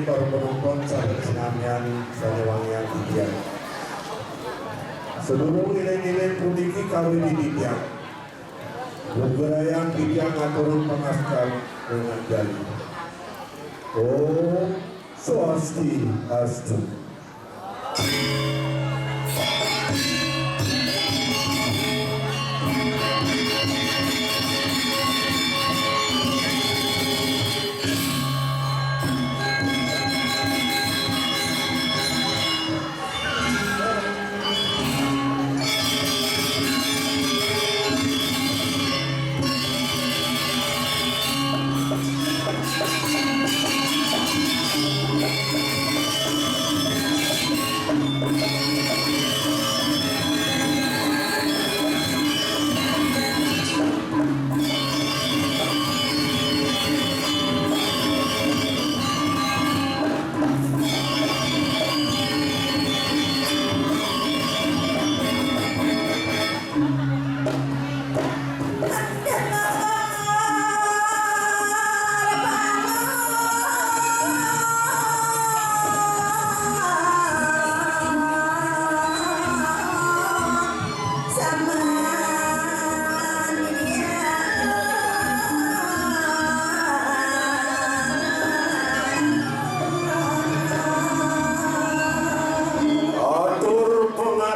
para penonton sahabat senamian Salewangian Tidian. Seluruh nilai-nilai puniki kawin Tidian. Bergerayang Tidian ngaturun pengaskar dengan jali. Om Swastiastu.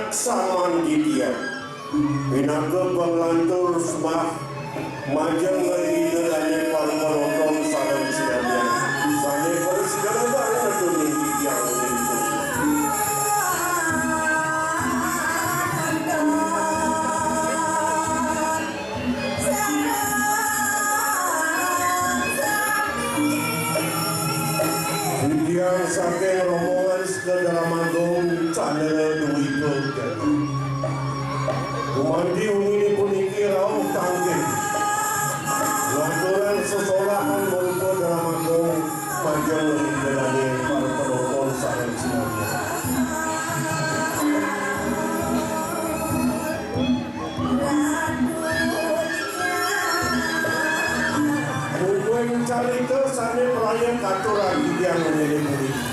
Saman Tidian Pinaka penglantur semah majang ngeri derane para penonton sareng sinamian sane persigala bareng atuni Tidian itu Tidian saking rombongan segala manggung channel duwito Kumandi umini puniki rauh tanggih Lanturan sesolahan merupakan dalam manggung Majang meninggalani para penonton sareng sinamian Mungkin carita sane perayaan katuran Tidian menilai puniki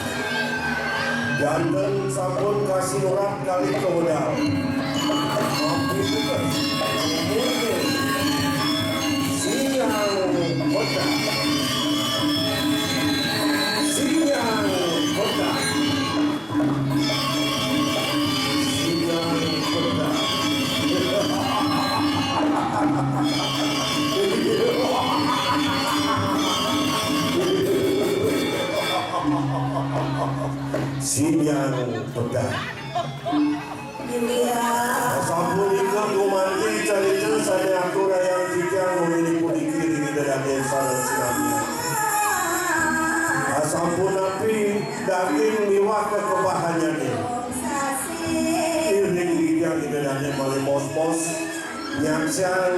Jantan sampun kasih urat kali kewedal Mampu juga Mungkin Siang kota Siang kota Siang kota Siang kota Sampun ikut kumandi cerita saya aku yang Tidian memilih puniki di dalam desa dan sinamian. Sampun api daging miwah kekebahannya ni. Iring Tidian di dalamnya malih mos-mos nyaksian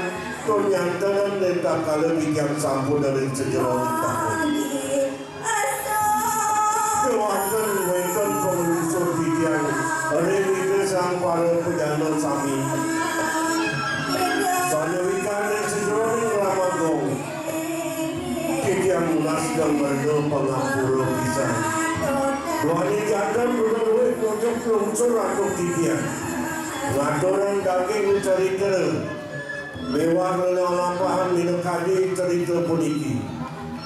tur nyantanan dan tak kala Tidian sampun dari sejerong tahun. Kewakan wenten pengulusur Tidian Ring sang para pejalan sami Sanyawikan dan sejeroni Ramadong Tidian mulas dan merdu pengampura kisah Duhani jantan berdua nunjuk lungsur ratuk Tidian Ngaturan daging cerita Mewah lelah lampahan minekadi cerita puniki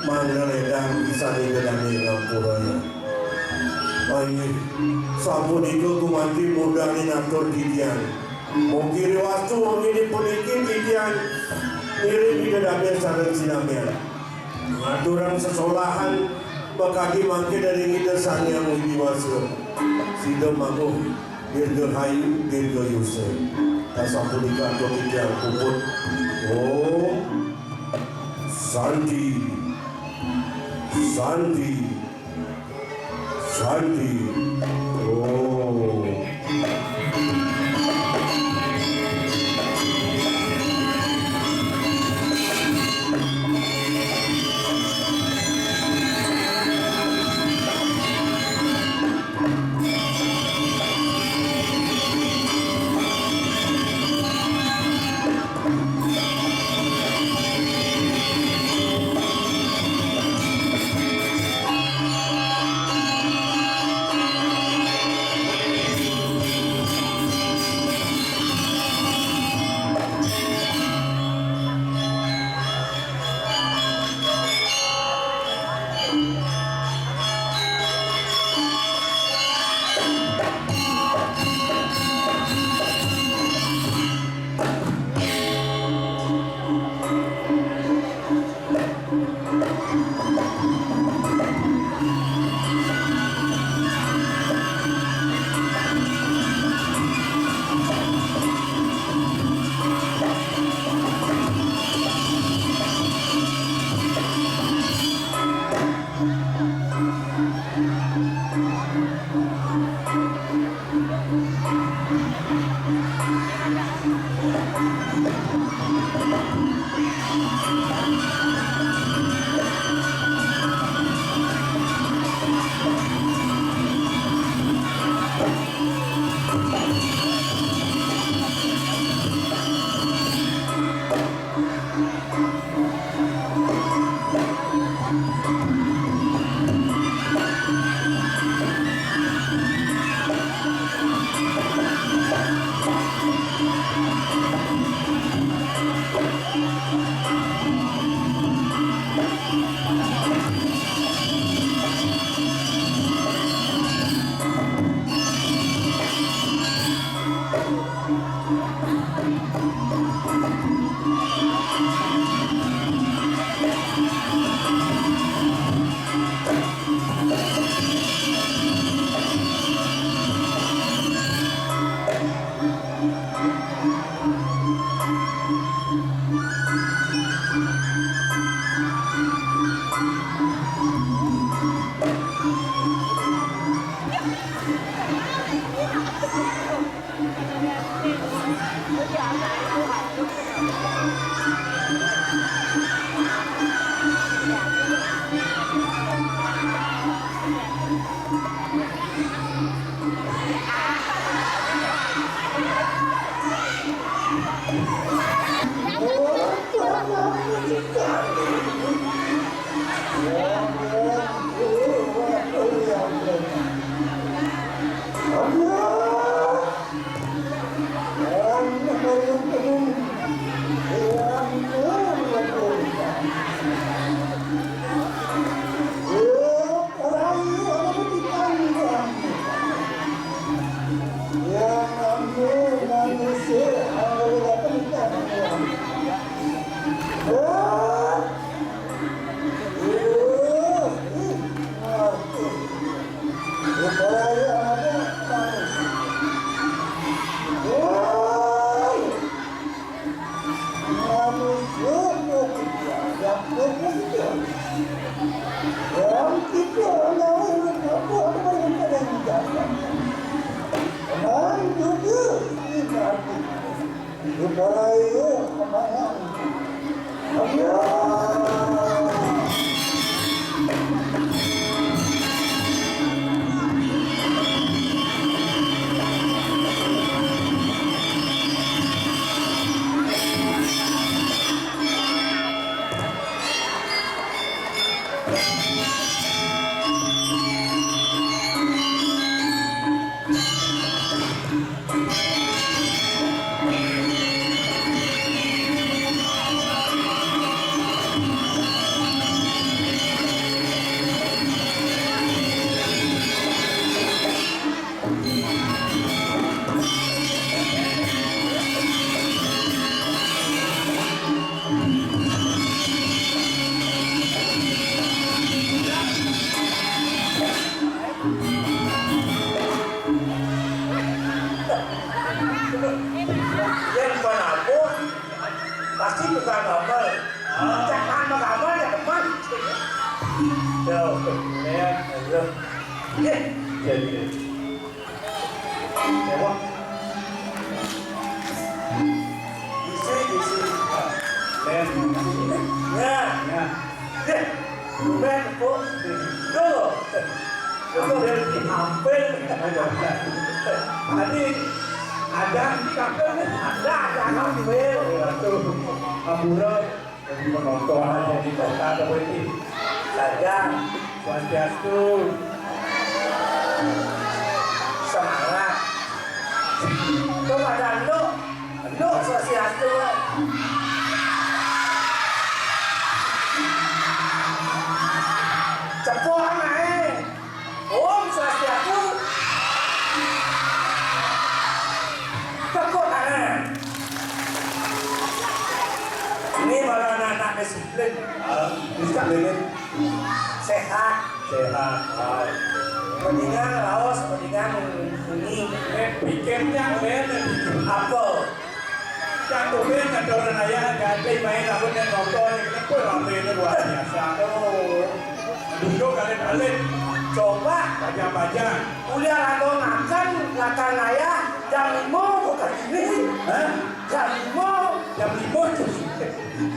Mana redang kisah digedani ngampuranya Baik, sampun itu kumati mudah inatur Tidian. Mungkiri wastu memilih puniki Tidian mirip di dalamnya sareng sinamian. Ngaturan sesolahan bakadi mangke dari kita sang yang widiwasa. Sida maguh dirgahayu dirgayusa. Sampun dikatur Tidian puput. Oh, Santi, Santi. Santi. Oh.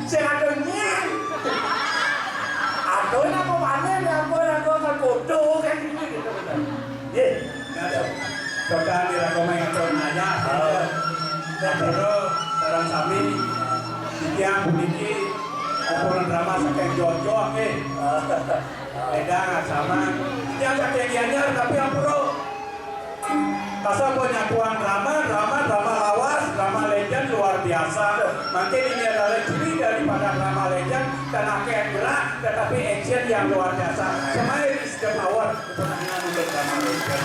Sing adonya. Adonya apa panen aku kan bodoh kan gitu. Nggih. Coba diraku mengatur nanya. Saudara sareng sami tiyang puniki kumpulan drama saking Jojo beda sama yang saking Gianyar tapi ampuro pasal penyakuan drama lawas, drama legend luar biasa. Makin ini adalah ciri daripada drama legend dan akhirnya gerak tetapi action yang luar biasa. Semai is the power kemenangan untuk drama legend.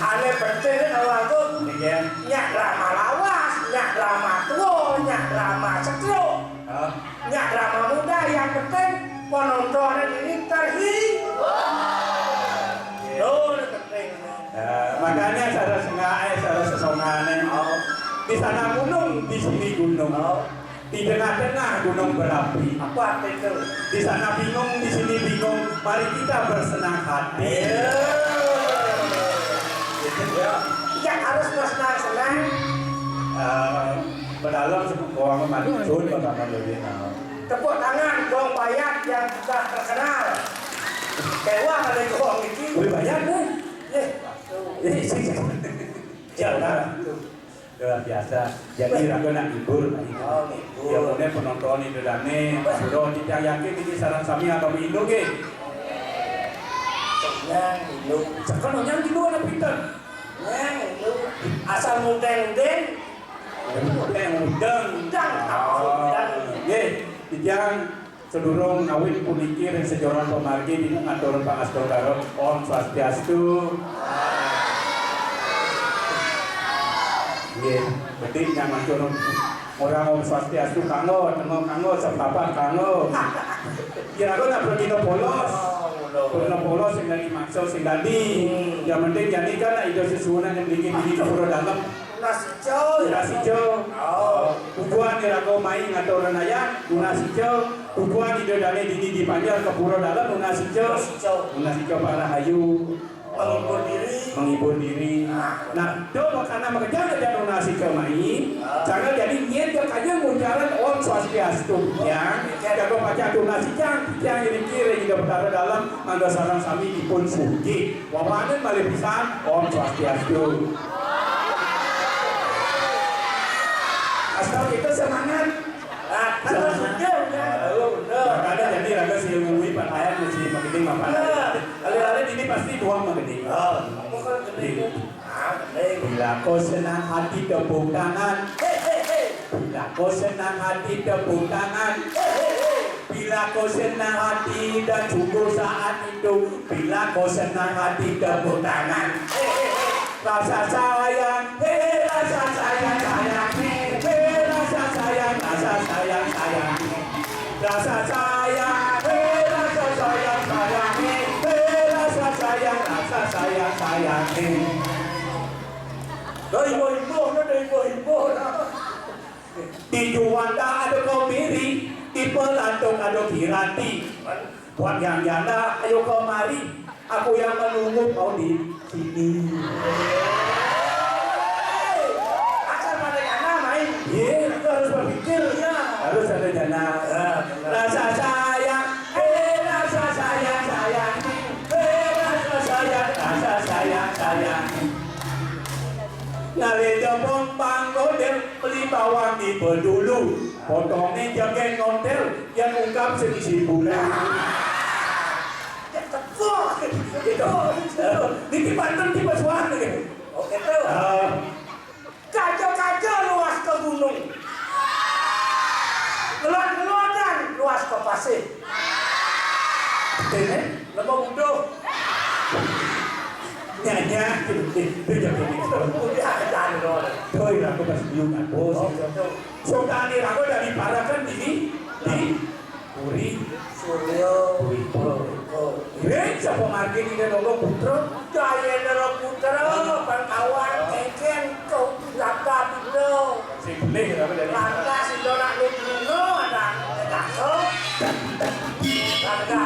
Ane penting kalau aku nyak drama lawas, nyak drama tua, nyak drama setruk, nyak drama muda. Yang penting penontonnya ini terhibur. Itu penting. Makanya cara sengaja, cara sesongannya. Di sana gunung, di sini gunung. Di tengah-tengah gunung berapi. Apa itu? Di sana bingung, di sini bingung. Mari kita bersenang hati. Yang harus bersenang-senang. Pedalam sebut gawang mancun, bapak lebih. Tepuk tangan gong bayat yang sudah terkenal. Kewang ada gong ini. Boleh bayar nih? Jangan. Luar biasa. Jadi ragu nak hibur. Ya kemudian penonton itu dane. Sudah tidak yakin ini sarang sami atau minum ke? Yang itu. Sekarang yang itu ada pintar. Yang itu. Asal mudeng-deng. Yang udang. Ye, yang sedurung ngawin puniki dan sejoran pemargi di ngaturun Pak Astogaro. Om Swastiastu. Ye, betik yang ngaturun orang Om Swastiastu kanggo, tengok kanggo, sepapat kanggo. Kira-kira nak pergi ke polos. Pergi polos sing dari maksud sing tadi. Yang penting jadi kan itu sesuatu yang bikin ini ke pura dalam. Nasi hijau. Tujuan diraku main ngatur naya, nasi hijau. Tujuan di dodane di panjang ke pura dalam nasi hijau. Nasi hijau para hayu. Menghibur diri. Nah, do karena mengejar jadi nasi hijau main. Jangan jadi niat ke kajian muncaran Om Swastiastu. Yang jago baca nasi yang ini kira juga berada dalam mangga sarang sami dipun sugi. Wawanen malih pisan Om Swastiastu. Asal kita semangat. Kalau sudah Makanya jadi raga si ngui pakaian mesti makin apa. Alih-alih ini pasti dua makin. Bila kau senang hati tepuk tangan. Bila kau senang hati tepuk tangan. Bila kau senang hati dan syukur saat itu. Bila kau senang hati tepuk tangan. Rasa sayang, rasa sayang, sayang. Rasa sayang, sayang. Rasa sayang, rasa sayang, sayang. Rasa sayang, sayang. Ibu. Di Juanda ada komiri, di Pelantung ada kirati. Buat yang janda, ayo kemari. Aku yang menunggu kau di sini. Asal pada jana main. Iya, harus berpikir. Harus ada jana. Rasa sayang, rasa sayang, sayang. Rasa sayang. Nyari jempong panggodel, beli bawang di Bedulu. Potongnya jaga ngontel, yang ungkap seisi bulan. Di Banten di Pasuan. Oke tuh. Kacau luas ke gunung. Ngeluar luas ke pasir. Lemah butuh. Nyanyi, itu jaga itu. Udah jalan dulu. Thôi aku pas biung aku. Sultan aku dari Parakan di Puri. Suryo. Siapa margin ini logo putra? Jaya nero putra, pangkawan keken kau laptop itu. Si boleh apa dari? Lantas itu nak lucu ada takso. Ada.